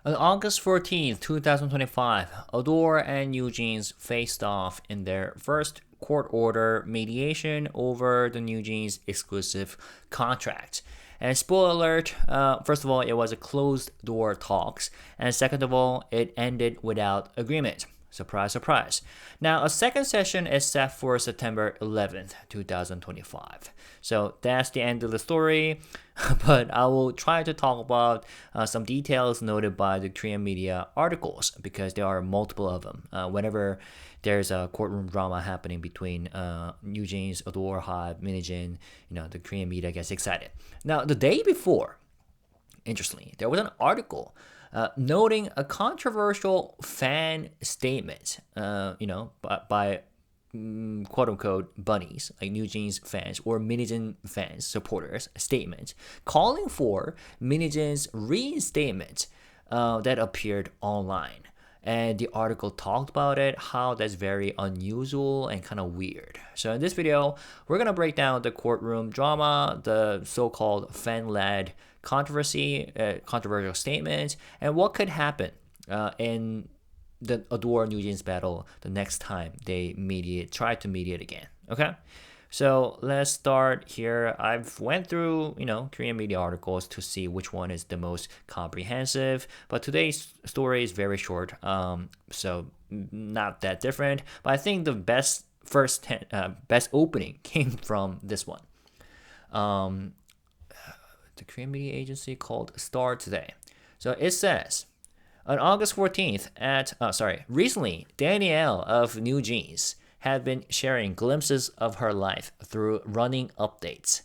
On August 14th, 2025, ADOR and NewJeans faced off in their first court order mediation over the NewJeans exclusive contract. And spoiler alert, first of all, it was a closed door talks, and second of all, it ended without agreement. Surprise, surprise. Now, a second session is set for September 11th, 2025. So that's the end of the story, but I will try to talk about some details noted by the Korean media articles because there are multiple of them. Whenever there's a courtroom drama happening between NewJeans, ADOR, HYBE, Min Hee-jin, the Korean media gets excited. Now, the day before, interestingly, there was an article noting a controversial fan statement, by quote unquote bunnies, like NewJeans fans or Min Hee-jin fans, supporters, statement calling for Min Hee-jin's reinstatement that appeared online. And the article talked about it, how that's very unusual and kind of weird. So in this video, we're going to break down the courtroom drama, the so-called fan-led controversy, controversial statement, and what could happen in the ADOR NewJeans battle the next time they try to mediate again. Okay? So let's start here. I've went through, Korean media articles to see which one is the most comprehensive, but today's story is very short, so not that different. But I think the best opening came from this one. The Korean media agency called Star Today. So it says, on August 14th recently, Danielle of NewJeans had been sharing glimpses of her life through running updates.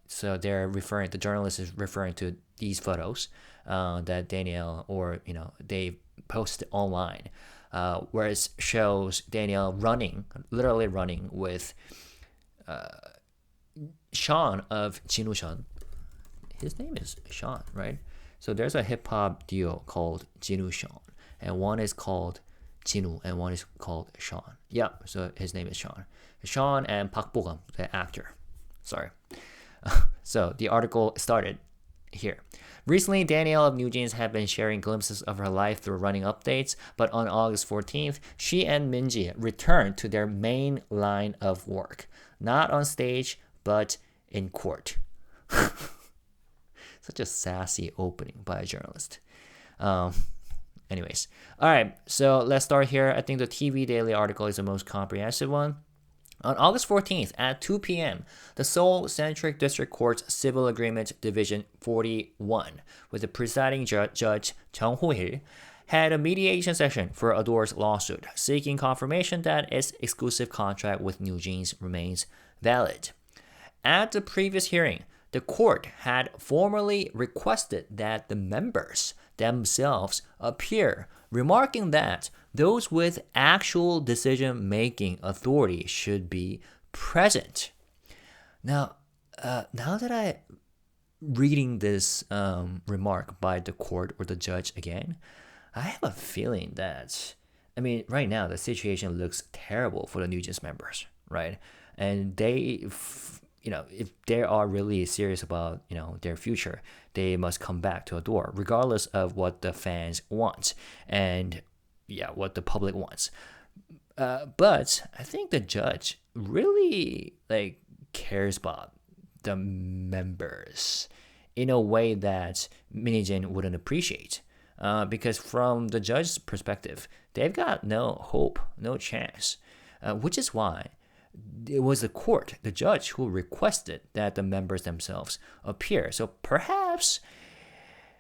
So the journalist is referring to these photos that Danielle they posted online, where it shows Danielle literally running with Sean of Jinwoo. His name is Sean, right? So there's a hip hop duo called Jinwoo, and one is called Jinwoo and one is called Sean. Yeah, so his name is Sean. Sean and Park Bo-gum, the actor. Sorry. So the article started here. Recently, Danielle of NewJeans had been sharing glimpses of her life through running updates, but on August 14th, she and Min Hee returned to their main line of work. Not on stage, but in court. Such a sassy opening by a journalist. Anyways, all right, so let's start here. I think the TV Daily article is the most comprehensive one. On August 14th at 2 p.m., the Seoul Central District Court's Civil Agreement Division 41, with the presiding judge Chung Ho-il, had a mediation session for ADOR's lawsuit, seeking confirmation that its exclusive contract with NewJeans remains valid. At the previous hearing, the court had formally requested that the members themselves appear, remarking that those with actual decision-making authority should be present. Now that I'm reading this remark by the court or the judge again, I have a feeling that, right now the situation looks terrible for the NewJeans members, right? And they, if they are really serious about, their future, they must come back to ADOR, regardless of what the fans want and, what the public wants. But I think the judge really, cares about the members in a way that Min Hee-jin wouldn't appreciate. Because from the judge's perspective, they've got no hope, no chance, which is why it was the court, the judge, who requested that the members themselves appear. So perhaps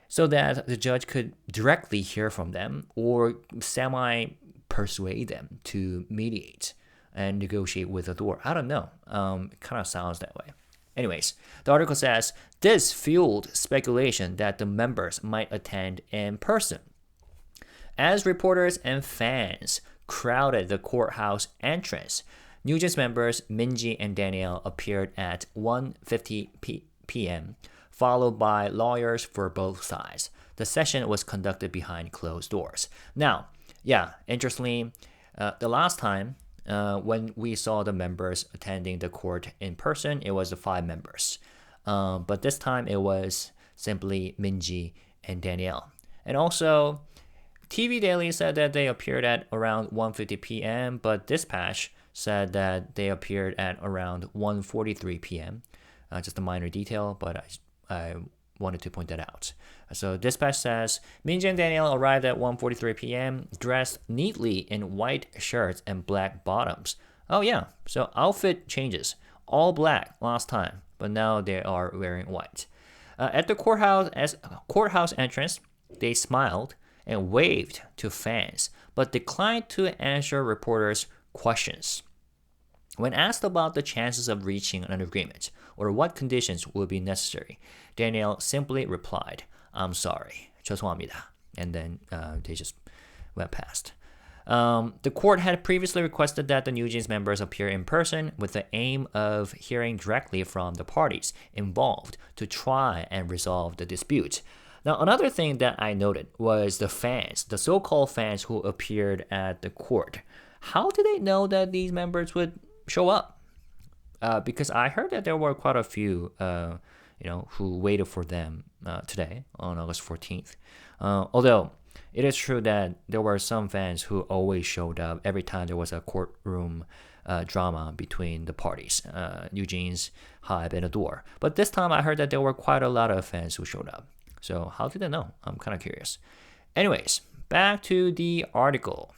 so that the judge could directly hear from them or semi-persuade them to mediate and negotiate with ADOR. I don't know. It kind of sounds that way. Anyways, the article says, this fueled speculation that the members might attend in person. As reporters and fans crowded the courthouse entrance, NewJeans members Min Hee and Danielle appeared at 1:50 p.m., followed by lawyers for both sides. The session was conducted behind closed doors. Now, interestingly, the last time when we saw the members attending the court in person, it was the 5 members. But this time it was simply Min Hee and Danielle. And also, TV Daily said that they appeared at around 1:50 p.m., but Dispatch said that they appeared at around 1:43 p.m. Just a minor detail, but I wanted to point that out. So Dispatch says, Min-hee-jin and Daniel arrived at 1:43 p.m. dressed neatly in white shirts and black bottoms. Oh yeah, so outfit changes. All black last time, but now they are wearing white. At the courthouse entrance, they smiled and waved to fans, but declined to answer reporters' questions. When asked about the chances of reaching an agreement or what conditions would be necessary, Daniel simply replied, "I'm sorry, 죄송합니다," and then they just went past. The court had previously requested that the NewJeans members appear in person with the aim of hearing directly from the parties involved to try and resolve the dispute. Now, another thing that I noted was the fans, the so-called fans who appeared at the court. How did they know that these members would show up? Because I heard that there were quite a few, who waited for them today on August 14th. Although it is true that there were some fans who always showed up every time there was a courtroom drama between the parties, NewJeans, HYBE, and ADOR. But this time I heard that there were quite a lot of fans who showed up. So how did they know? I'm kind of curious. Anyways, back to the article.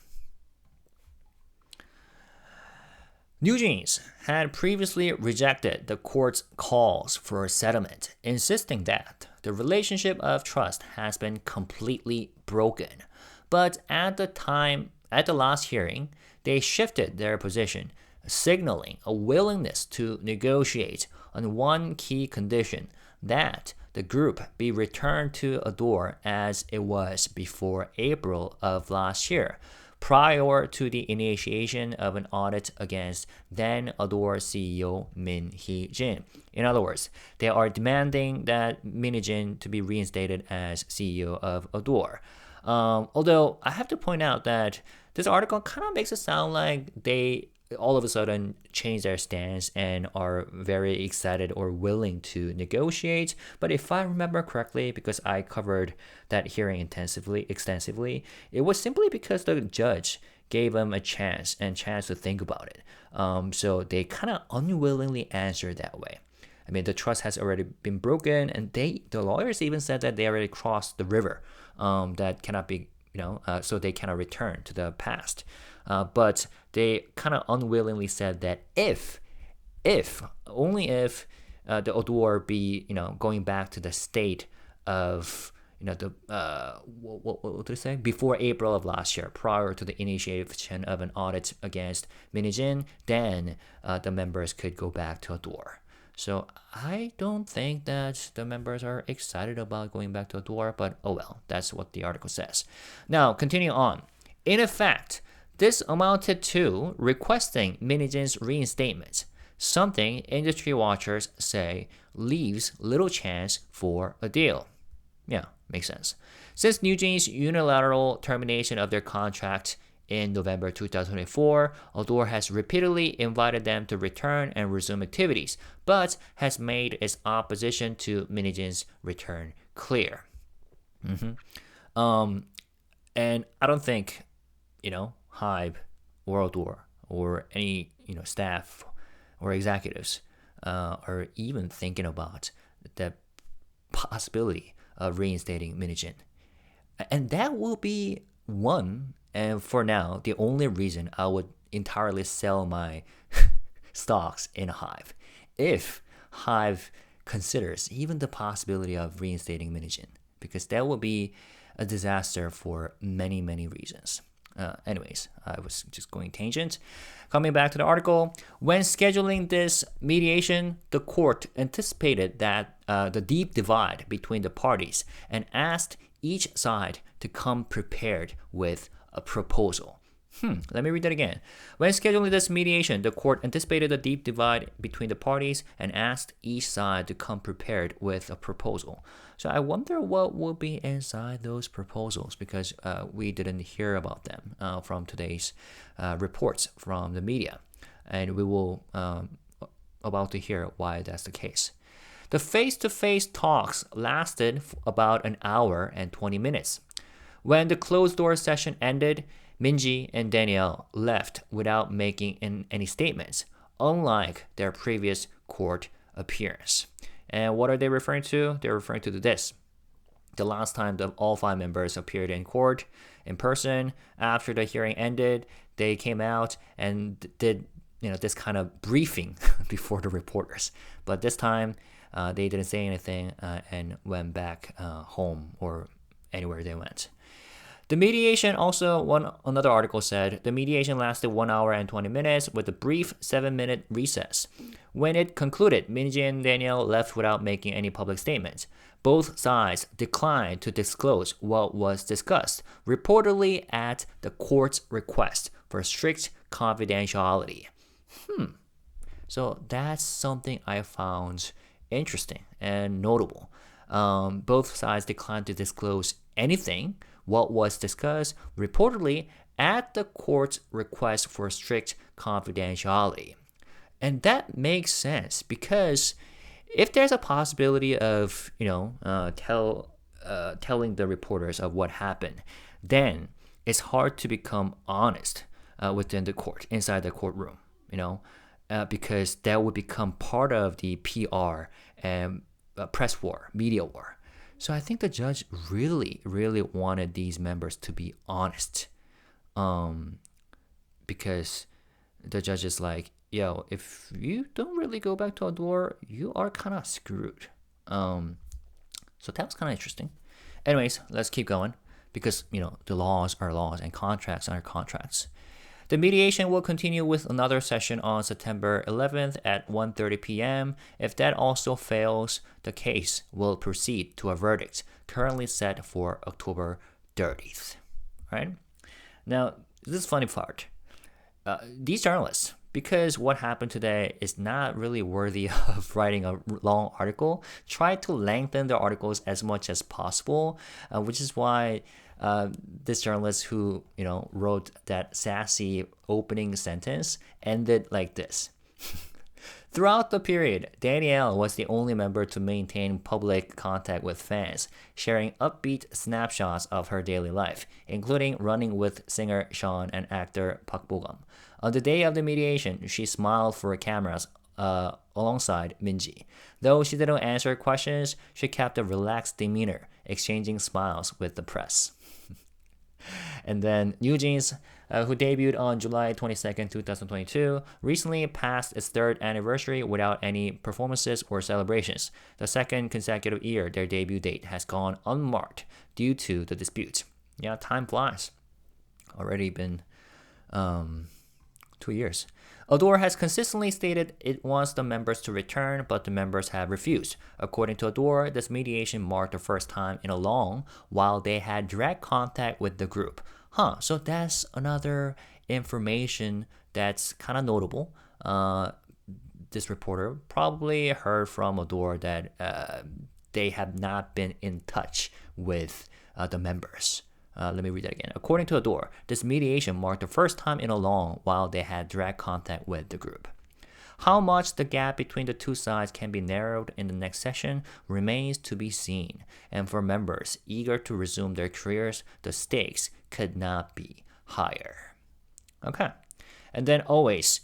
NewJeans had previously rejected the court's calls for a settlement, insisting that the relationship of trust has been completely broken. But at the last hearing, they shifted their position, signaling a willingness to negotiate on one key condition, that the group be returned to ADOR as it was before April of last year, prior to the initiation of an audit against then ADOR CEO Min Hee-jin. In other words, they are demanding that Min Hee-jin to be reinstated as CEO of ADOR. Although I have to point out that this article kind of makes it sound like they all of a sudden change their stance and are very excited or willing to negotiate. But if I remember correctly, because I covered that hearing extensively, it was simply because the judge gave them a chance to think about it. So they kind of unwillingly answered that way. I mean, the trust has already been broken, and the lawyers even said that they already crossed the river. That cannot be, so they cannot return to the past. But they kind of unwillingly said that only if the ADOR be, going back to the state of, what did I say? Before April of last year, prior to the initiation of an audit against Min Hee-jin, then the members could go back to ADOR. So I don't think that the members are excited about going back to ADOR, but oh well, that's what the article says. Now, continue on. In effect, this amounted to requesting Min Hee-jin's reinstatement, something industry watchers say leaves little chance for a deal. Yeah, makes sense. Since NewJeans' unilateral termination of their contract in November 2024, ADOR has repeatedly invited them to return and resume activities, but has made its opposition to Min Hee-jin's return clear. And I don't think, HYBE or ADOR or any staff or executives are even thinking about the possibility of reinstating Min Hee-jin. And that will be one, and for now, the only reason I would entirely sell my stocks in HYBE, if HYBE considers even the possibility of reinstating Min Hee-jin, because that would be a disaster for many, many reasons. Anyways, I was just going tangent. Coming back to the article, when scheduling this mediation, the court anticipated that the deep divide between the parties and asked each side to come prepared with a proposal. Let me read that again. When scheduling this mediation, the court anticipated the deep divide between the parties and asked each side to come prepared with a proposal. So I wonder what will be inside those proposals, because we didn't hear about them from today's reports from the media. And we will about to hear why that's the case. The face-to-face talks lasted about an hour and 20 minutes. When the closed-door session ended, Min-ji and Danielle left without making any statements, unlike their previous court appearance. And what are they referring to? They're referring to this. The last time that all 5 members appeared in court in person, after the hearing ended, they came out and did this kind of briefing before the reporters. But this time, they didn't say anything and went back home or anywhere they went. The mediation also, another article said, the mediation lasted 1 hour and 20 minutes with a brief 7-minute recess. When it concluded, Min-ji and Danielle left without making any public statements. Both sides declined to disclose what was discussed, reportedly at the court's request for strict confidentiality. So that's something I found interesting and notable. Both sides declined to disclose anything, what was discussed, reportedly at the court's request for strict confidentiality. And that makes sense because if there's a possibility of, telling the reporters of what happened, then it's hard to become honest within the court, inside the courtroom, because that would become part of the PR and press war, media war. So I think the judge really, really wanted these members to be honest, because the judge is like, yo, if you don't really go back to ADOR, you are kind of screwed. So that was kind of interesting. Anyways, let's keep going because, the laws are laws and contracts are contracts. The mediation will continue with another session on September 11th at 1:30 p.m. If that also fails, the case will proceed to a verdict, currently set for October 30th. Right? Now, this is the funny part. These journalists, because what happened today is not really worthy of writing a long article, try to lengthen the articles as much as possible, which is why this journalist who wrote that sassy opening sentence ended like this. Throughout the period, Danielle was the only member to maintain public contact with fans, sharing upbeat snapshots of her daily life, including running with singer Sean and actor Park Bo-gum. On the day of the mediation, she smiled for cameras alongside Min-ji. Though she didn't answer questions, she kept a relaxed demeanor, exchanging smiles with the press. And then NewJeans, who debuted on July 22nd, 2022, recently passed its 3rd anniversary without any performances or celebrations. The 2nd consecutive year their debut date has gone unmarked due to the dispute. Yeah, time flies. Already been 2 years. ADOR has consistently stated it wants the members to return, but the members have refused. According to ADOR, this mediation marked the first time in a long while they had direct contact with the group. So that's another information that's kind of notable. This reporter probably heard from ADOR that they have not been in touch with the members. Let me read that again. According to ADOR, this mediation marked the first time in a long while they had direct contact with the group. How much the gap between the two sides can be narrowed in the next session remains to be seen, and for members eager to resume their careers, the stakes could not be higher. Okay, and then always,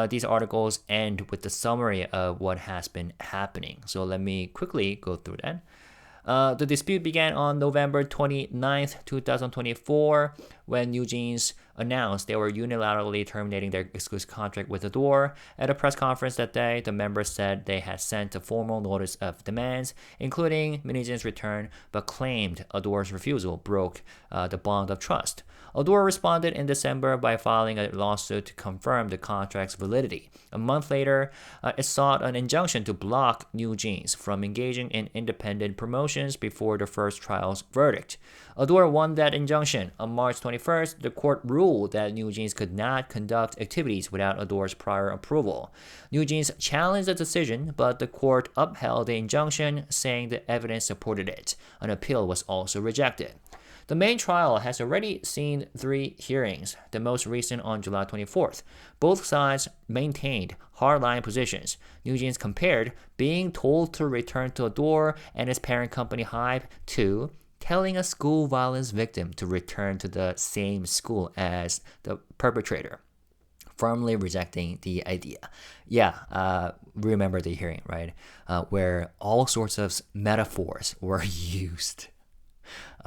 these articles end with the summary of what has been happening. So let me quickly go through that. The dispute began on November 29th, 2024, when NewJeans announced they were unilaterally terminating their exclusive contract with ADOR. At a press conference that day, the members said they had sent a formal notice of demands, including Min Hee-jin's return, but claimed ADOR's refusal broke the bond of trust. ADOR responded in December by filing a lawsuit to confirm the contract's validity. A month later, it sought an injunction to block NewJeans from engaging in independent promotions before the first trial's verdict. ADOR won that injunction. On March 21st, the court ruled that NewJeans could not conduct activities without ADOR's prior approval. NewJeans challenged the decision, but the court upheld the injunction, saying the evidence supported it. An appeal was also rejected. The main trial has already seen 3 hearings, the most recent on July 24th. Both sides maintained hardline positions. NewJeans compared being told to return to ADOR and its parent company HYBE to telling a school violence victim to return to the same school as the perpetrator, firmly rejecting the idea. Yeah, remember the hearing, right? Where all sorts of metaphors were used.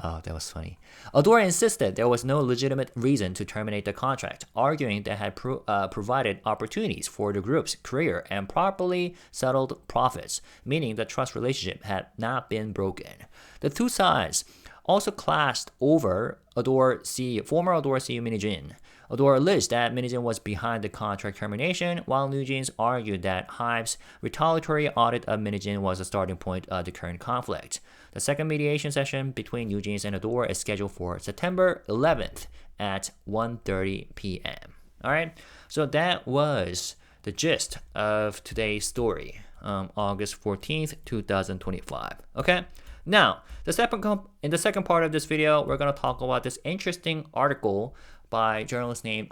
Oh, that was funny. ADOR insisted there was no legitimate reason to terminate the contract, arguing that it had provided opportunities for the group's career and properly settled profits, meaning the trust relationship had not been broken. The two sides also clashed over former ADOR CEO Min Hee-jin. ADOR alleged that Min Hee-jin was behind the contract termination, while NewJeans argued that HYBE's retaliatory audit of Min Hee-jin was the starting point of the current conflict. The second mediation session between NewJeans and ADOR is scheduled for September 11th at 1:30 p.m. All right, so that was the gist of today's story, August 14th, 2025. Okay. Now, in the second part of this video, we're going to talk about this interesting article by a journalist named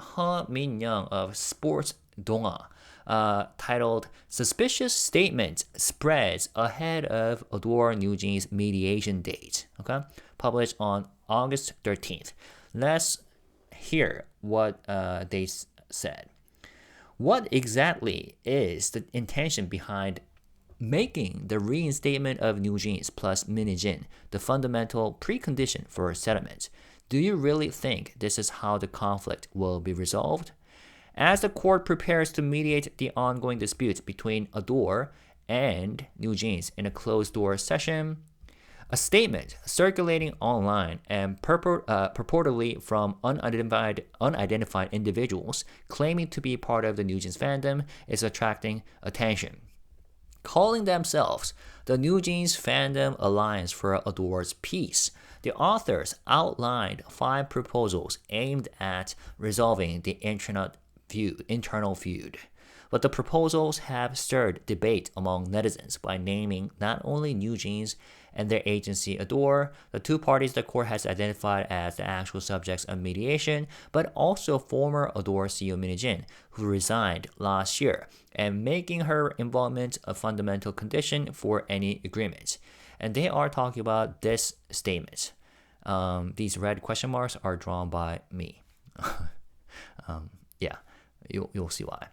Min-young of Sports Donga, titled "Suspicious Statement Spreads Ahead of ADOR NewJeans Mediation Date," okay? Published on August 13th. Let's hear what they said. What exactly is the intention behind making the reinstatement of NewJeans plus Min Hee-jin the fundamental precondition for a settlement? Do you really think this is how the conflict will be resolved? As the court prepares to mediate the ongoing disputes between ADOR and NewJeans in a closed-door session, a statement circulating online and purportedly from unidentified individuals claiming to be part of the NewJeans fandom is attracting attention. Calling themselves the NewJeans Fandom Alliance for ADOR's Peace, the authors outlined 5 proposals aimed at resolving the internal feud. But the proposals have stirred debate among netizens by naming not only NewJeans and their agency ADOR, the two parties the court has identified as the actual subjects of mediation, but also former ADOR CEO Min Hee-jin, who resigned last year, and making her involvement a fundamental condition for any agreement. And they are talking about this statement. These red question marks are drawn by me. Yeah, you'll see why.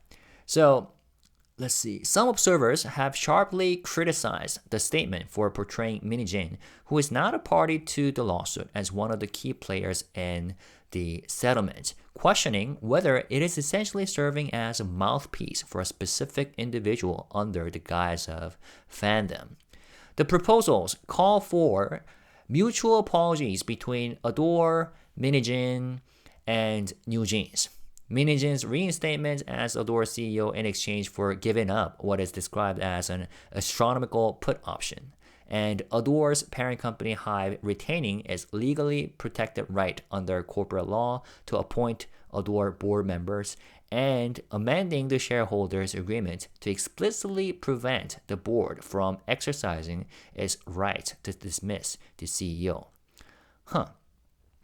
So, let's see. Some observers have sharply criticized the statement for portraying Min Hee-jin, who is not a party to the lawsuit, as one of the key players in the settlement, questioning whether it is essentially serving as a mouthpiece for a specific individual under the guise of fandom. The proposals call for mutual apologies between ADOR, Min Hee-jin, and NewJeans. Min Hee-jin's reinstatement as ADOR CEO in exchange for giving up what is described as an astronomical put option, and ADOR's parent company HYBE retaining its legally protected right under corporate law to appoint ADOR board members, and amending the shareholders' agreement to explicitly prevent the board from exercising its right to dismiss the CEO.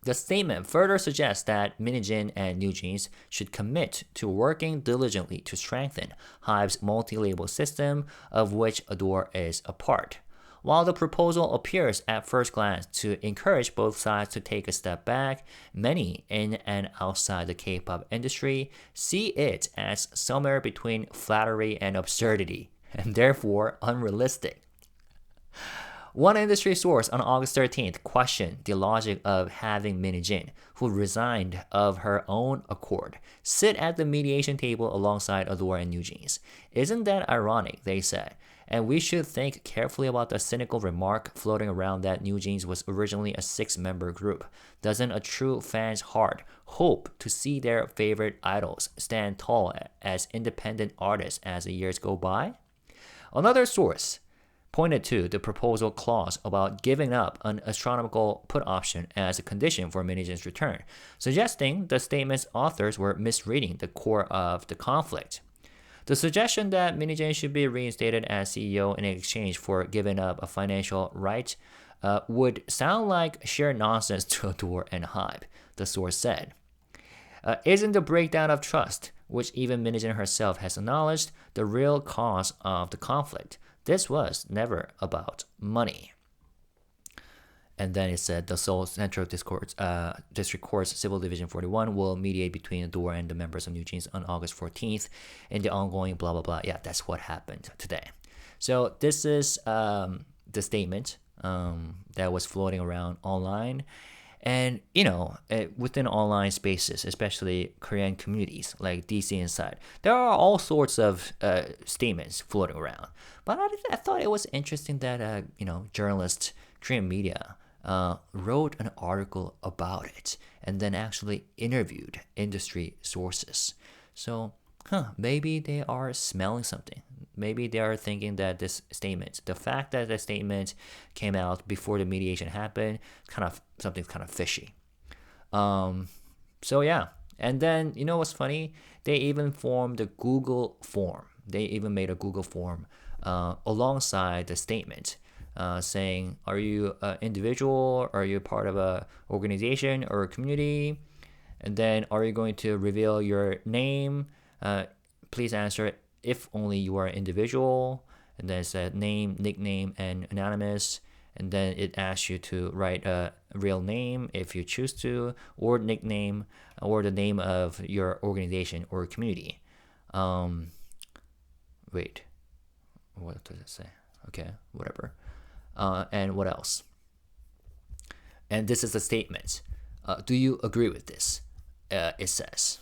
The statement further suggests that Min Hee-jin and NewJeans should commit to working diligently to strengthen HYBE's multi-label system, of which ADOR is a part. While the proposal appears at first glance to encourage both sides to take a step back, many in and outside the K-pop industry see it as somewhere between flattery and absurdity, and therefore unrealistic. One industry source on August 13th questioned the logic of having Min Hee-jin, who resigned of her own accord, sit at the mediation table alongside ADOR and NewJeans. Isn't that ironic, they said, and we should think carefully about the cynical remark floating around that NewJeans was originally a 6-member group. Doesn't a true fan's heart hope to see their favorite idols stand tall as independent artists as the years go by? Another source pointed to the proposal clause about giving up an astronomical put option as a condition for Min Hee-jin's return, suggesting the statement's authors were misreading the core of the conflict. The suggestion that Min Hee-jin should be reinstated as CEO in exchange for giving up a financial right would sound like sheer nonsense to ADOR and HYBE, the source said. Isn't the breakdown of trust, which even Min Hee-jin herself has acknowledged, the real cause of the conflict? This was never about money. And then it said the Seoul Central District Court's Civil Division 41 will mediate between ADOR and the members of NewJeans on August 14th in the ongoing blah, blah, blah. Yeah, that's what happened today. So this is the statement that was floating around online. And, within online spaces, especially Korean communities like DC Inside, there are all sorts of statements floating around. But I thought it was interesting that, journalists, Korean media, wrote an article about it and then actually interviewed industry sources. So, maybe they are smelling something. Maybe they are thinking that this statement, the fact that the statement came out before the mediation happened, something's kind of fishy. So yeah. And then, what's funny? They even formed a Google form. They even made a Google form alongside the statement saying, are you an individual? Are you part of a organization or a community? And then, are you going to reveal your name? Please answer if only you are an individual. And then it said name, nickname, and anonymous. And then it asks you to write a real name if you choose to, or nickname, or the name of your organization or community. Wait, what does it say? Okay, whatever. And what else? And this is a statement. Do you agree with this? It says.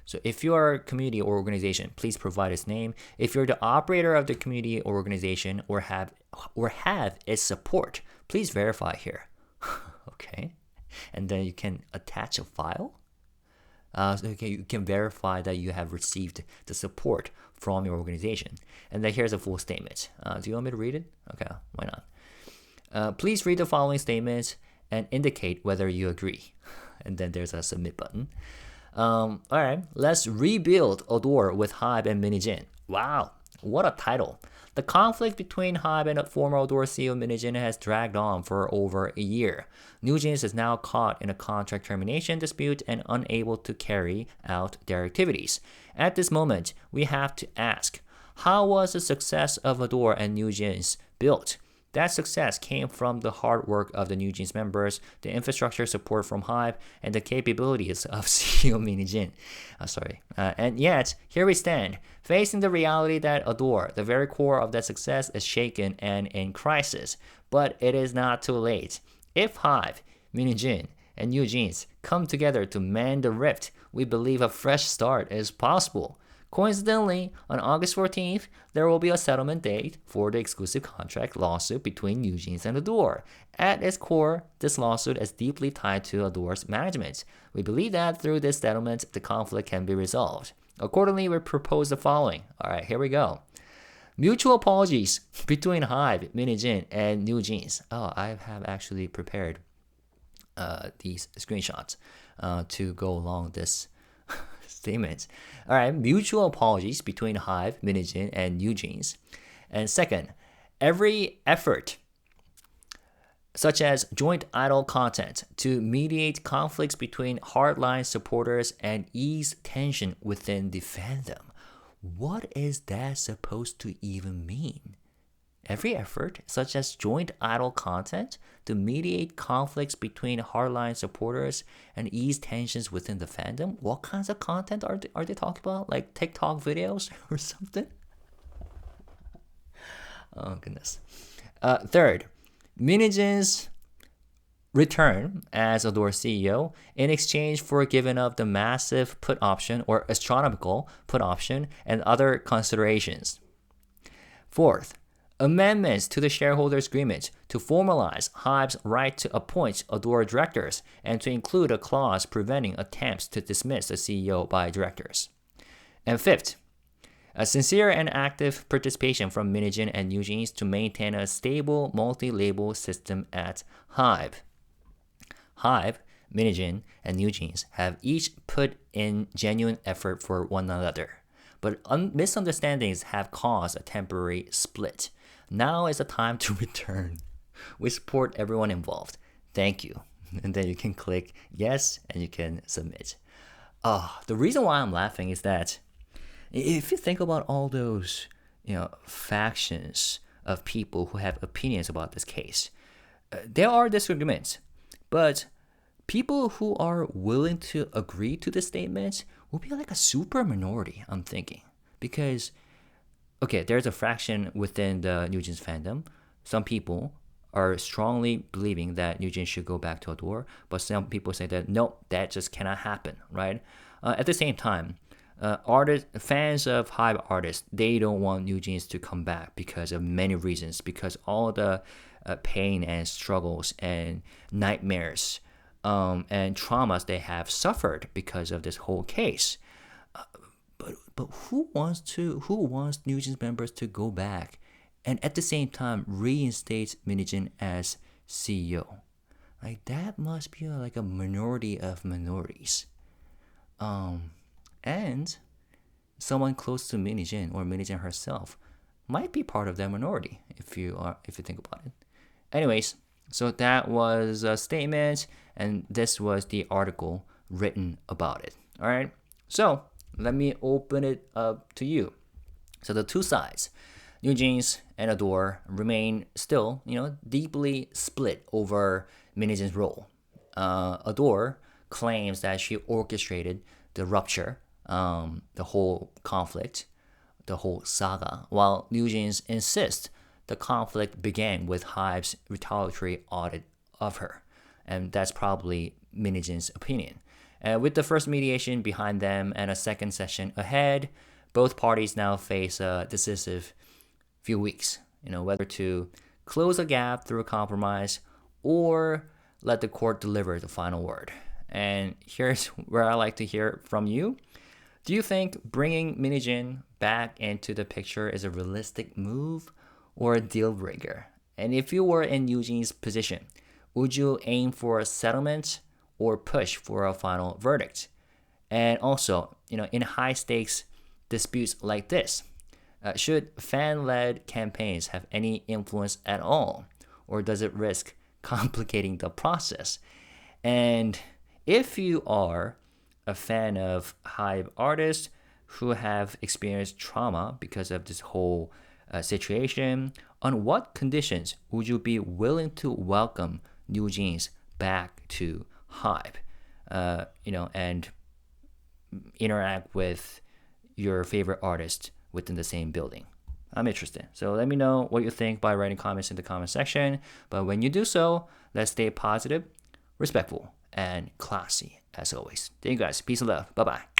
So if you are a community or organization, please provide its name. If you're the operator of the community or organization or have its support, please verify here. Okay. And then you can attach a file. You can verify that you have received the support from your organization. And then here's a full statement. Do you want me to read it? Okay, why not? Please read the following statement and indicate whether you agree. And then there's a submit button. All right, let's rebuild ADOR with HYBE and Min Hee-jin. Wow, what a title. The conflict between HYBE and former ADOR CEO Min Hee-jin has dragged on for over a year. NewJeans is now caught in a contract termination dispute and unable to carry out their activities. At this moment, we have to ask, how was the success of ADOR and NewJeans built? That success came from the hard work of the NewJeans members, the infrastructure support from HYBE, and the capabilities of CEO Min Hee-jin. And yet, here we stand, facing the reality that ADOR, the very core of that success, is shaken and in crisis. But it is not too late. If HYBE, Min Hee-jin, and NewJeans come together to mend the rift, we believe a fresh start is possible. Coincidentally, on August 14th, there will be a settlement date for the exclusive contract lawsuit between NewJeans and ADOR. At its core, this lawsuit is deeply tied to ADOR's management. We believe that through this settlement, the conflict can be resolved. Accordingly, we propose the following. All right, here we go. Mutual apologies between HYBE, Min Hee-jin, and NewJeans. Oh, I have actually prepared these screenshots to go along this statements. All right, mutual apologies between HYBE, Min Hee-jin, and NewJeans. And second, every effort, such as joint idol content, to mediate conflicts between hardline supporters and ease tension within the fandom. What is that supposed to even mean? Every effort, such as joint idol content, to mediate conflicts between hardline supporters and ease tensions within the fandom? What kinds of content are they talking about? Like TikTok videos or something? Oh, goodness. Third, Min Hee-jin's return as ADOR CEO in exchange for giving up the massive put option or astronomical put option and other considerations. Fourth, amendments to the shareholders' agreement to formalize HYBE's right to appoint ADOR directors and to include a clause preventing attempts to dismiss the CEO by directors. And fifth, a sincere and active participation from Min Hee-jin and NewJeans to maintain a stable multi-label system at HYBE. HYBE, Min Hee-jin, and NewJeans have each put in genuine effort for one another, but misunderstandings have caused a temporary split. Now is the time to return. We support everyone involved. Thank you. And then you can click yes and you can submit. The reason why I'm laughing is that if you think about all those, factions of people who have opinions about this case, there are disagreements, but people who are willing to agree to the statements will be like a super minority, I'm thinking. Because, okay, there's a fraction within the NewJeans fandom. Some people are strongly believing that NewJeans should go back to ADOR, but some people say that no, that just cannot happen, right? At the same time, fans of HYBE artists, they don't want NewJeans to come back because of many reasons, because all the pain and struggles and nightmares and traumas they have suffered because of this whole case. But who wants NewJeans members to go back and at the same time reinstate Min Hee-jin as CEO? Like, that must be like a minority of minorities. And someone close to Min Hee-jin or Min Hee-jin herself might be part of that minority if you think about it. Anyways, so that was a statement, and this was the article written about it. All right. So let me open it up to you. So the two sides, NewJeans and ADOR, remain still, deeply split over Min Hee-jin's role. ADOR claims that she orchestrated the rupture, the whole conflict, the whole saga, while NewJeans insists the conflict began with HYBE's retaliatory audit of her. And that's probably Min Hee-jin's opinion. With the first mediation behind them and a second session ahead, both parties now face a decisive few weeks, whether to close the gap through a compromise or let the court deliver the final word. And here's where I like to hear from you. Do you think bringing Min Hee-jin back into the picture is a realistic move or a deal breaker? And if you were in NewJeans' position, would you aim for a settlement or push for a final verdict? And also, in high stakes disputes like this, should fan-led campaigns have any influence at all, or does it risk complicating the process? And if you are a fan of HYBE artists who have experienced trauma because of this whole situation, on what conditions would you be willing to welcome NewJeans back to HYBE, and interact with your favorite artist within the same building? I'm interested. So let me know what you think by writing comments in the comment section. But when you do so, let's stay positive, respectful, and classy as always. Thank you guys. Peace and love. Bye-bye.